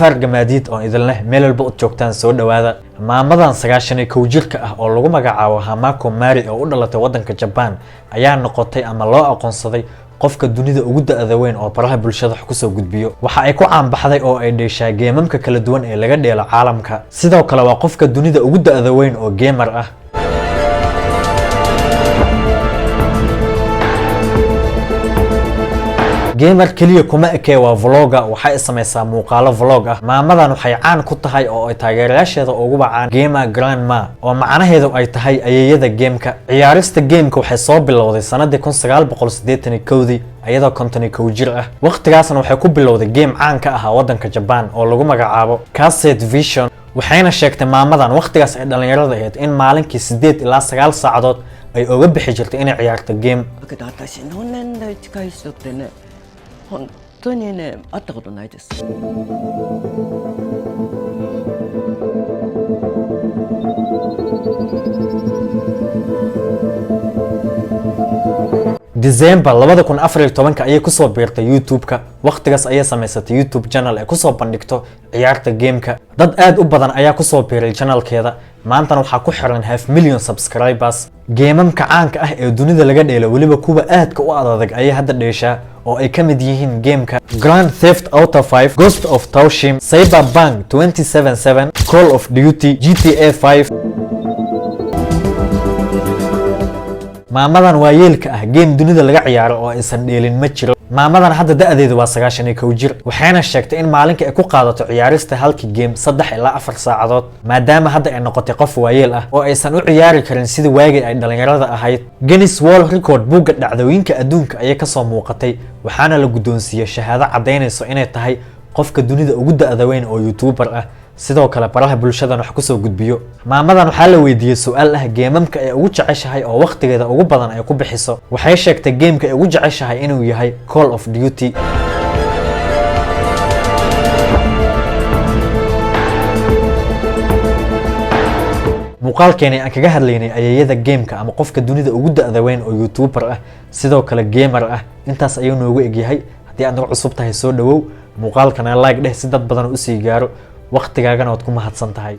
farga maadiid oo idin leh meel walba u joogtaan soo dhawaada maamadan 91 jirka ah oo lagu magacaabo Hamako Mari oo u dhalatay wadanka Japan ayaa noqotay ama loo aqoonsaday qofka dunida ugu da'da weyn oo baraha bulshada wax ku soo gudbiyo waxa ay ku caan baxday oo ay dheeshaa geemamka kala duwan ee laga dheelo caalamka sidoo kale waa qofka dunida ugu da'da weyn oo gamer ah gamer kaliya kuma ekee waa vlogger waxay sameeysaa muuqaalo vlog ah maamadan waxay caan ku tahay oo ay taageerayaasheeda ugu bacaan gamer grandma oo macnaheedu ay tahay ayeeyada gameka ciyaarista gameka waxay soo bilowday sanadii 1981 ayadoo 51 jir ah waqtigaasna waxay ku bilowday game caan ka ah wadanka Japan oo lagu magacaabo Cassette Vision waxayna sheegtay maamadan waqtigaas ay dhalinyarada ahayd in maalinkii 8 ilaa 9 saacadood ay uga bixi jirtay inay ciyaarto game本当にね、会ったことないです。December 2014 ayay ku soo biirtay YouTube-ka waqtigaas ayay samaysatay YouTube channel ay ku soo bandhigto ciyaarta game-ka dad aad u badan ayaa ku soo biiray channel-keeda maantana waxa ku xiran 500,000 subscribers geemamka caanka ah ee dunida laga dheelo waliba kuwa aadka u adag ayay hadda dheeshaa oo ay kamid yihiin gameka Grand Theft Auto 5 Ghost of Tsushima Cyberpunk 2077 Call of Duty GTA 5 maamadan waa yeelka ah game dunida laga ciyaaro oo aysan dheelin ma jiro maamadan hadda da'deedu waa 91 jir waxayna sheegtay in maalinka ay ku qaadato ciyaarista halkii game 3 ilaa 4 saacadood maadaama hadda ay noqotay qof waayeel ah oo aysan u ciyaari karin sidii waagii ay dhalinyarada ahayd Guinness World Record buugga dhacdooyinka adduunka ayay ka soo muuqatay waxaana la guddoonsiiyay shahaado cadeynayso inay tahay qofka dunida ugu da'da weyn oo YouTuber ah sidoo kale baraha bulshada wax ku soo gudbiyo maamadan waxa la weydiiyay su'aal ah geemamka ay ugu jeceshahay oo waqtigeeda ugu badan ay ku bixiso waxay sheegtay geemka ay ugu jeceshahay inuu yahay Call of Duty muuqaalkeeni aan kaga hadlaynay ayeeyada gameka ama qofka dunida ugu da'da weyn oo YouTuber ah sidoo kale gamer ah intaas ayuu noogu egyahay haddii aad nagu cusub tahay soo dhawow muuqaalkana like dheh si dad badan u sii gaaro waqtigaagana waad ku mahadsan tahay